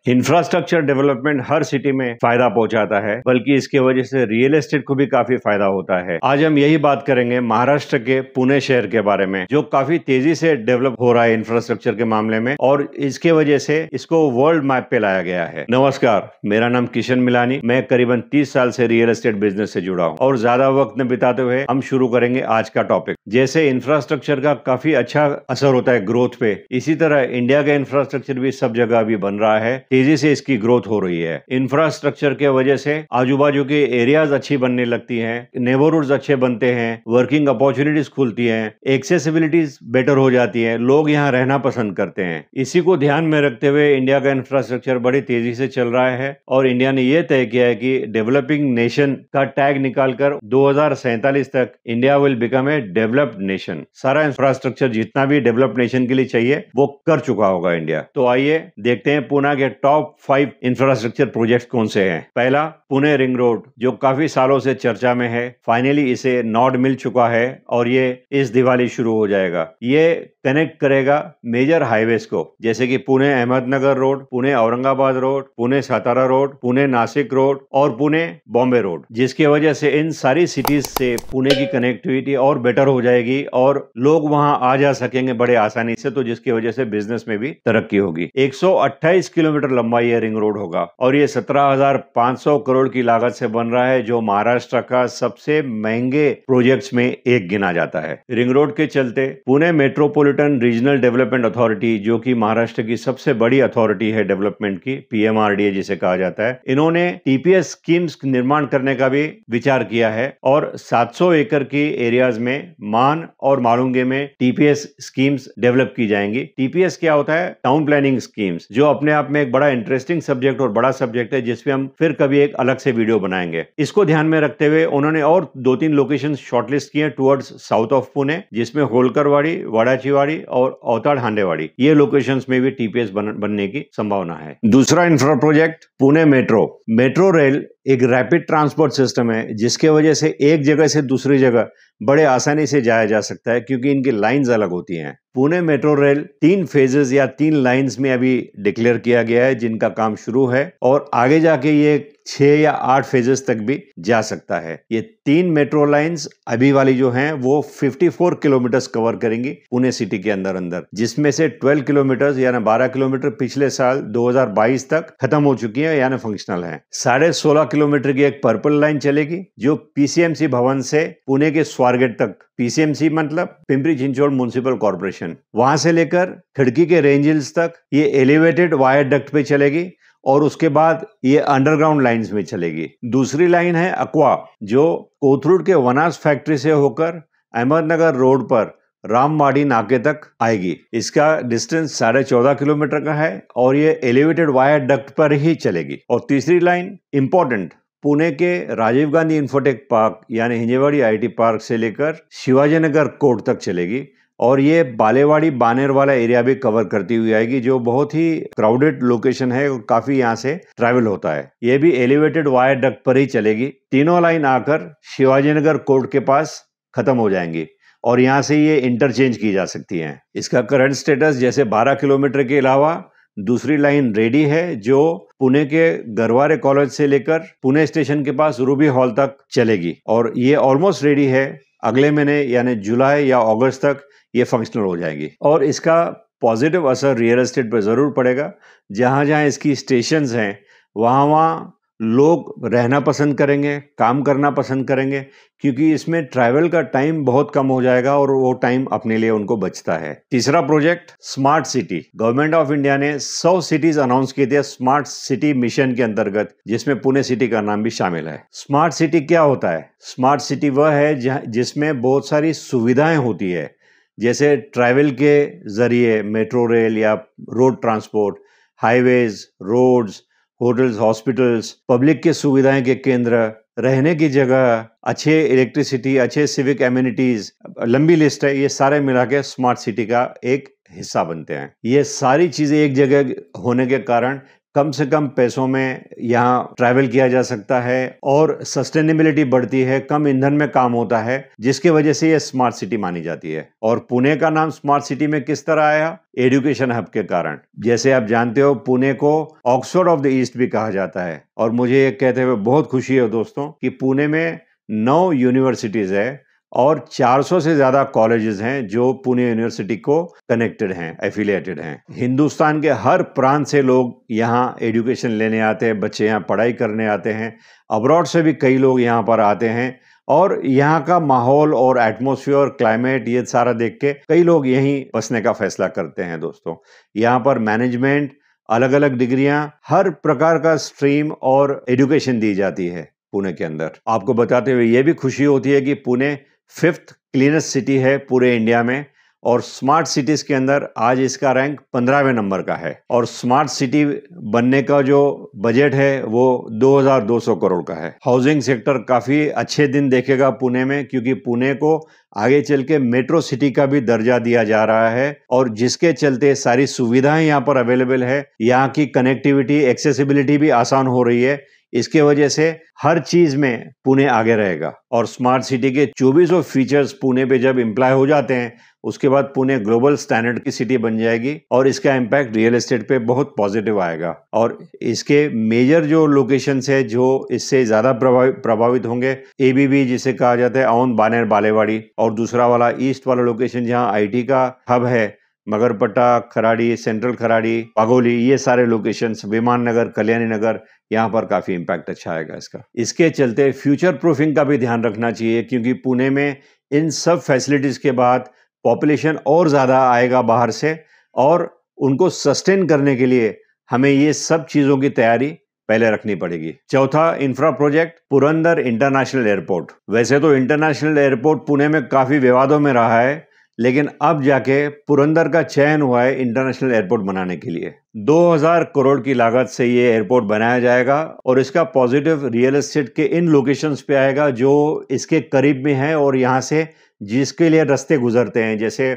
Infrastructure development हर city में फायदा पहुंचाता है, बल्कि इसके वजह से रियल एस्टेट को भी काफी फायदा होता है। आज हम यही बात करेंगे महाराष्ट्र के पुणे शहर के बारे में, जो काफी तेजी से डेवलप हो रहा है इंफ्रास्ट्रक्चर के मामले में, और इसके वजह से इसको वर्ल्ड मैप पे लाया गया है। नमस्कार, मेरा नाम किशन मिलानी। मैं करीबन 30 साल से रियल एस्टेट बिजनेस से जुड़ा हूँ और ज्यादा वक्त न बिताते हुए हम शुरू करेंगे आज का टॉपिक। जैसे इंफ्रास्ट्रक्चर का काफी अच्छा असर होता है ग्रोथ पे, इसी तरह इंडिया का इंफ्रास्ट्रक्चर भी सब जगह अभी बन रहा है। तेजी से इसकी ग्रोथ हो रही है। इंफ्रास्ट्रक्चर के वजह से आजू बाजू के एरियाज अच्छी बनने लगती हैं, नेबरहुड्स अच्छे बनते हैं, वर्किंग अपॉर्चुनिटीज खुलती हैं, एक्सेसिबिलिटीज बेटर हो जाती है, लोग यहाँ रहना पसंद करते हैं। इसी को ध्यान में रखते हुए इंडिया का इंफ्रास्ट्रक्चर बड़ी तेजी से चल रहा है और इंडिया ने यह तय किया है कि डेवलपिंग नेशन का टैग निकालकर 2047 तक India will become a developed nation. सारा इंफ्रास्ट्रक्चर जितना भी डेवलप्ड नेशन के लिए चाहिए वो कर चुका होगा इंडिया। तो आइए देखते हैं पुणे के टॉप 5 इंफ्रास्ट्रक्चर प्रोजेक्ट कौन से हैं। पहला, पुणे रिंग रोड, जो काफी सालों से चर्चा में है। फाइनली इसे नॉड मिल चुका है और ये इस दिवाली शुरू हो जाएगा। ये कनेक्ट करेगा मेजर हाईवेज को, जैसे कि Pune Ahmednagar road, Pune Aurangabad road, Pune Satara road, Pune Nashik road और पुणे बॉम्बे रोड, जिसकी वजह से इन सारी सिटीज से पुणे की कनेक्टिविटी और बेटर हो जाएगी और लोग वहां आ जा सकेंगे बड़े आसानी से, तो जिसकी वजह से बिजनेस में भी तरक्की होगी। 128 किलोमीटर लंबा ये रिंग रोड होगा और ये 17,500 करोड़ की लागत से बन रहा है, जो महाराष्ट्र का सबसे महंगे प्रोजेक्ट्स में एक गिना जाता है। रिंग रोड के चलते Pune metropolitan regional development authority, जो कि महाराष्ट्र की सबसे बड़ी अथॉरिटी है डेवलपमेंट की, पीएमआरडीए जिसे कहा जाता है, इन्होंने टीपीएस स्कीम्स निर्माण करने का भी विचार किया है और 700 एकड़ की एरियाज में मान और मालूंगे में टीपीएस स्कीम्स डेवलप की जाएंगी। टीपीएस क्या होता है? टाउन प्लानिंग स्कीम्स, जो अपने आप में एक बड़ा इंटरेस्टिंग सब्जेक्ट और बड़ा सब्जेक्ट है, जिसपे हम फिर कभी एक अलग से वीडियो बनाएंगे। इसको ध्यान में रखते हुए उन्होंने और 2-3 लोकेशन शॉर्टलिस्ट किए टुवर्ड्स साउथ ऑफ पुणे, जिसमें होलकरवाड़ी, वाड़ाचीवाड़ी और औताड़ हांडेवाड़ी, ये लोकेशंस में भी टीपीएस बनने की संभावना है। दूसरा infra project Pune metro rail एक रैपिड ट्रांसपोर्ट सिस्टम है, जिसके वजह से एक जगह से दूसरी जगह बड़े आसानी से जाया जा सकता है, क्योंकि इनकी लाइंस अलग होती हैं। पुणे मेट्रो रेल 3 फेजेस या 3 लाइंस में अभी डिक्लेयर किया गया है, जिनका काम शुरू है और आगे जाके ये 6 या 8 फेजेस तक भी जा सकता है। ये 3 मेट्रो लाइंस अभी वाली जो हैं वो 54 किलोमीटर कवर करेंगी पुणे सिटी के अंदर, जिसमें से 12 किलोमीटर यानी 12 किलोमीटर पिछले साल 2022 तक खत्म हो चुकी है यानी फंक्शनल है। 16.5 किलोमीटर की एक पर्पल लाइन चलेगी, जो पीसीएमसी भवन से पुणे के स्वारगेट तक, पीसीएमसी मतलब पिंपरी चिंचवड म्युनिसिपल कॉर्पोरेशन, वहां से लेकर खिड़की के रेंज हिल्स तक ये एलिवेटेड वायरडक्ट पे चलेगी और उसके बाद ये अंडरग्राउंड लाइंस में चलेगी। दूसरी लाइन है अक्वा, जो कोथरूड के वनास फैक्ट्री से होकर अहमदनगर रोड पर रामवाड़ी नाके तक आएगी। इसका डिस्टेंस 14.5 किलोमीटर का है और ये एलिवेटेड वायर डक्ट पर ही चलेगी। और तीसरी लाइन इंपॉर्टेंट, पुणे के राजीव गांधी इंफोटेक पार्क यानी हिंजेवाड़ी आईटी पार्क से लेकर शिवाजीनगर कोर्ट तक चलेगी और ये बालेवाड़ी बानेर वाला एरिया भी कवर करती हुई आएगी, जो बहुत ही क्राउडेड लोकेशन है और काफी यहाँ से ट्रैवल होता है। ये भी एलिवेटेड वायर डक्ट पर ही चलेगी। तीनों लाइन आकर शिवाजीनगर कोर्ट के पास खत्म हो जाएंगी और यहाँ से ये इंटरचेंज की जा सकती हैं। इसका करंट स्टेटस जैसे 12 किलोमीटर के अलावा दूसरी लाइन रेडी है, जो पुणे के गरवारे कॉलेज से लेकर पुणे स्टेशन के पास रूबी हॉल तक चलेगी और ये ऑलमोस्ट रेडी है। अगले महीने यानी जुलाई या अगस्त तक ये फंक्शनल हो जाएगी और इसका पॉजिटिव असर रियल एस्टेट पर जरूर पड़ेगा। जहां जहां इसकी स्टेशंस हैं वहां लोग रहना पसंद करेंगे, काम करना पसंद करेंगे, क्योंकि इसमें ट्रैवल का टाइम बहुत कम हो जाएगा और वो टाइम अपने लिए उनको बचता है। तीसरा project smart city, government of India ने 100 सिटीज अनाउंस किए थे स्मार्ट सिटी मिशन के अंतर्गत, जिसमें पुणे सिटी का नाम भी शामिल है। स्मार्ट सिटी क्या होता है? स्मार्ट सिटी वह है जिसमें बहुत सारी सुविधाएं होती है, जैसे ट्रैवल के जरिए मेट्रो रेल या road transport, highways, roads, hotels, hospitals, public के सुविधाएं के केंद्र, रहने की जगह, अच्छे इलेक्ट्रिसिटी, अच्छे सिविक एमिनिटीज, लंबी लिस्ट है। ये सारे मिला के स्मार्ट सिटी का एक हिस्सा बनते हैं। ये सारी चीजें एक जगह होने के कारण कम से कम पैसों में यहाँ ट्रैवल किया जा सकता है और सस्टेनेबिलिटी बढ़ती है, कम ईंधन में काम होता है, जिसके वजह से ये स्मार्ट सिटी मानी जाती है। और पुणे का नाम स्मार्ट सिटी में किस तरह आया? एजुकेशन हब के कारण। जैसे आप जानते हो, पुणे को ऑक्सफोर्ड ऑफ द ईस्ट भी कहा जाता है। और मुझे ये कहते हुए बहुत खुशी है दोस्तों कि पुणे में 9 यूनिवर्सिटीज है और 400 से ज्यादा कॉलेजेस हैं जो पुणे यूनिवर्सिटी को कनेक्टेड हैं, एफिलिएटेड हैं। हिंदुस्तान के हर प्रांत से लोग यहाँ एजुकेशन लेने आते हैं, बच्चे यहाँ पढ़ाई करने आते हैं। अब्रॉड से भी कई लोग यहाँ पर आते हैं और यहाँ का माहौल और एटमॉस्फेयर, क्लाइमेट, ये सारा देख के कई लोग यहीं बसने का फैसला करते हैं दोस्तों। यहाँ पर मैनेजमेंट, अलग अलग डिग्रियां, हर प्रकार का स्ट्रीम और एजुकेशन दी जाती है पुणे के अंदर। आपको बताते हुए ये भी खुशी होती है कि पुणे 5th क्लीनेस्ट सिटी है पूरे इंडिया में और स्मार्ट सिटीज के अंदर आज इसका रैंक 15वें नंबर का है। और स्मार्ट सिटी बनने का जो बजट है वो 2200 करोड़ का है। हाउसिंग सेक्टर काफी अच्छे दिन देखेगा पुणे में, क्योंकि पुणे को आगे चल के मेट्रो सिटी का भी दर्जा दिया जा रहा है और जिसके चलते सारी सुविधाएं यहाँ पर अवेलेबल है। यहाँ की कनेक्टिविटी, एक्सेसिबिलिटी भी आसान हो रही है। इसके वजह से हर चीज में पुणे आगे रहेगा। और स्मार्ट सिटी के 2400 फीचर्स पुणे पे जब इम्प्लाई हो जाते हैं, उसके बाद पुणे ग्लोबल स्टैंडर्ड की सिटी बन जाएगी और इसका इम्पैक्ट रियल एस्टेट पे बहुत पॉजिटिव आएगा। और इसके मेजर जो लोकेशंस है जो इससे ज्यादा प्रभावित होंगे, एबीबी जिसे कहा जाता है, औंध, बानेर, बालेवाड़ी, और दूसरा वाला ईस्ट वाला लोकेशन जहाँ आईटी का हब है, मगरपट्टा, खराड़ी, सेंट्रल खराड़ी, पागोली, ये सारे लोकेशंस, विमान नगर, कल्याणी नगर, यहाँ पर काफी इम्पैक्ट अच्छा आएगा इसका। इसके चलते फ्यूचर प्रूफिंग का भी ध्यान रखना चाहिए, क्योंकि पुणे में इन सब फैसिलिटीज के बाद पॉपुलेशन और ज्यादा आएगा बाहर से और उनको सस्टेन करने के लिए हमें ये सब चीजों की तैयारी पहले रखनी पड़ेगी। चौथा infra project, Purandar international airport. वैसे तो इंटरनेशनल एयरपोर्ट पुणे में काफी विवादों में रहा है, लेकिन अब जाके पुरंदर का चयन हुआ है इंटरनेशनल एयरपोर्ट बनाने के लिए। 2000 करोड़ की लागत से ये एयरपोर्ट बनाया जाएगा और इसका पॉजिटिव रियल एस्टेट के इन लोकेशंस पे आएगा जो इसके करीब में है और यहाँ से जिसके लिए रास्ते गुजरते हैं, जैसे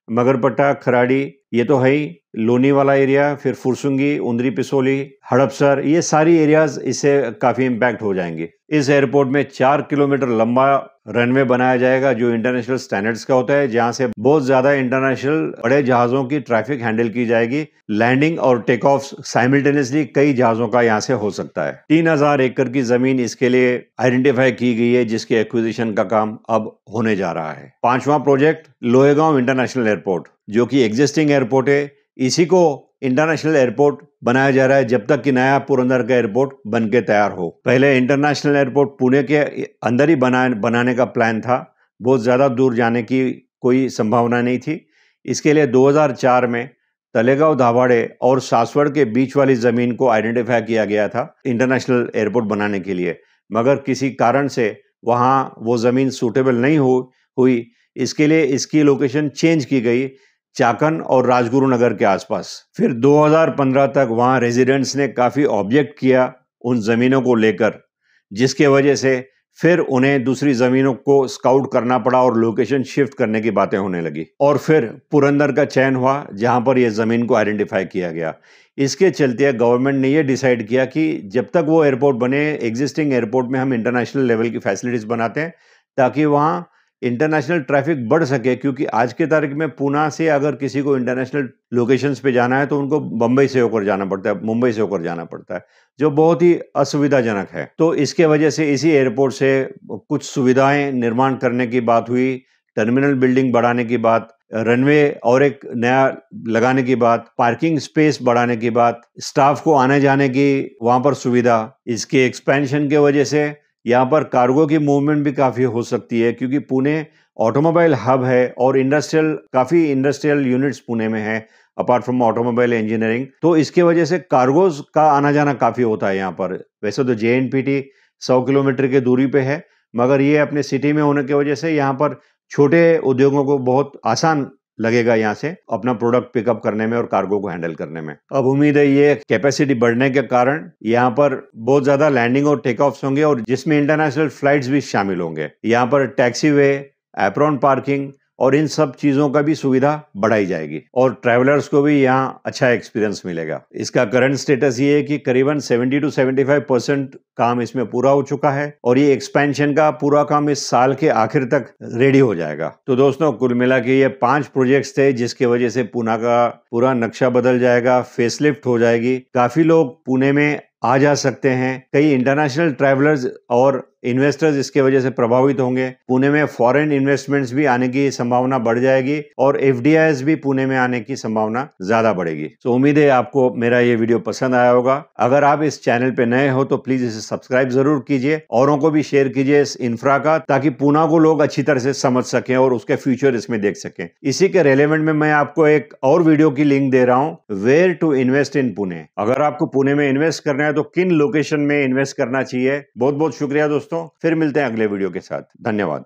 मगरपट्टा, खराड़ी, ये तो है ही, लोनी वाला एरिया, फिर फुरसुंगी, उंदरी पिसोली, हड़पसर, ये सारी एरियाज इससे काफी इम्पैक्ट हो जाएंगे। इस एयरपोर्ट में 4 किलोमीटर लंबा रनवे बनाया जाएगा जो इंटरनेशनल स्टैंडर्ड्स का होता है, जहां से बहुत ज्यादा इंटरनेशनल बड़े जहाजों की ट्रैफिक हैंडल की जाएगी। लैंडिंग और टेक ऑफ साइमल्टेनियसली कई जहाजों का यहाँ से हो सकता है। 3000 एकड़ की जमीन इसके लिए आइडेंटिफाई की गई है, जिसके एक्विजिशन का काम अब होने जा रहा है। 5वां प्रोजेक्ट, लोहेगांव इंटरनेशनल एयरपोर्ट, जो कि एग्जिस्टिंग एयरपोर्ट है, इसी को इंटरनेशनल एयरपोर्ट बनाया जा रहा है जब तक कि नया पुरंदर का एयरपोर्ट बन के तैयार हो। पहले इंटरनेशनल एयरपोर्ट पुणे के अंदर ही बनाने का प्लान था, बहुत ज्यादा दूर जाने की कोई संभावना नहीं थी। इसके लिए 2004 में तलेगांव, दाभाडे और सासवड़ के बीच वाली जमीन को आइडेंटिफाई किया गया था इंटरनेशनल एयरपोर्ट बनाने के लिए, मगर किसी कारण से वहां वो जमीन सूटेबल नहीं हुई। इसके लिए इसकी लोकेशन चेंज की गई चाकन और राजगुरु नगर के आसपास। फिर 2015 तक वहां रेजिडेंट्स ने काफी ऑब्जेक्ट किया उन जमीनों को लेकर, जिसके वजह से फिर उन्हें दूसरी जमीनों को स्काउट करना पड़ा और लोकेशन शिफ्ट करने की बातें होने लगी। और फिर पुरंदर का चयन हुआ जहां पर यह जमीन को आइडेंटिफाई किया गया। इसके चलते गवर्नमेंट ने यह डिसाइड किया कि जब तक वो एयरपोर्ट बने, एग्जिस्टिंग एयरपोर्ट में हम इंटरनेशनल लेवल की फैसिलिटीज बनाते हैं ताकि वहां इंटरनेशनल ट्रैफिक बढ़ सके। क्योंकि आज के तारीख में पुणे से अगर किसी को इंटरनेशनल लोकेशंस पे जाना है तो उनको बंबई से होकर जाना पड़ता है, मुंबई से होकर जाना पड़ता है, जो बहुत ही असुविधाजनक है। तो इसके वजह से इसी एयरपोर्ट से कुछ सुविधाएं निर्माण करने की बात हुई, टर्मिनल बिल्डिंग बढ़ाने की बात, रनवे और एक नया लगाने की बात, पार्किंग स्पेस बढ़ाने की बात, स्टाफ को आने जाने की वहां पर सुविधा। इसके एक्सपेंशन के वजह से यहाँ पर कार्गो की मूवमेंट भी काफी हो सकती है, क्योंकि पुणे ऑटोमोबाइल हब है और काफी इंडस्ट्रियल यूनिट्स पुणे में है अपार्ट फ्रॉम ऑटोमोबाइल इंजीनियरिंग। तो इसके वजह से कार्गोज का आना जाना काफी होता है यहाँ पर। वैसे तो JNPT 100 किलोमीटर की दूरी पे है, मगर ये अपने सिटी में होने की वजह से यहाँ पर छोटे उद्योगों को बहुत आसान लगेगा यहाँ से अपना प्रोडक्ट पिकअप करने में और कार्गो को हैंडल करने में। अब उम्मीद है ये कैपेसिटी बढ़ने के कारण यहाँ पर बहुत ज्यादा लैंडिंग और टेक ऑफ्स होंगे और जिसमें इंटरनेशनल फ्लाइट्स भी शामिल होंगे। यहाँ पर टैक्सी वे, एप्रॉन पार्किंग और इन सब चीजों का भी सुविधा बढ़ाई जाएगी और ट्रैवलर्स को भी यहाँ अच्छा एक्सपीरियंस मिलेगा। इसका करंट स्टेटस ये है कि करीबन 70 to 75% काम इसमें पूरा हो चुका है और ये एक्सपेंशन का पूरा काम इस साल के आखिर तक रेडी हो जाएगा। तो दोस्तों, कुल मिला के ये 5 प्रोजेक्ट्स थे जिसके वजह से पुणे का पूरा नक्शा बदल जाएगा, फेसलिफ्ट हो जाएगी। काफी लोग पुणे में आ जा सकते हैं। कई इंटरनेशनल ट्रैवलर्स और इन्वेस्टर्स इसके वजह से प्रभावित होंगे। पुणे में फॉरेन इन्वेस्टमेंट्स भी आने की संभावना बढ़ जाएगी और एफडीआईज भी पुणे में आने की संभावना ज्यादा बढ़ेगी। तो उम्मीद है आपको मेरा ये वीडियो पसंद आया होगा। अगर आप इस चैनल पे नए हो तो प्लीज इसे सब्सक्राइब जरूर कीजिए, औरों को भी शेयर कीजिए इस इंफ्रा का, ताकि पुणे को लोग अच्छी तरह से समझ सकें और उसके फ्यूचर इसमें देख सकें। इसी के रेलेवेंट में मैं आपको एक और वीडियो की लिंक दे रहा हूं, where to invest in Pune. अगर आपको पुणे में इन्वेस्ट करना है तो किन लोकेशन में इन्वेस्ट करना चाहिए। बहुत बहुत शुक्रिया दोस्तों, फिर मिलते हैं अगले वीडियो के साथ। धन्यवाद।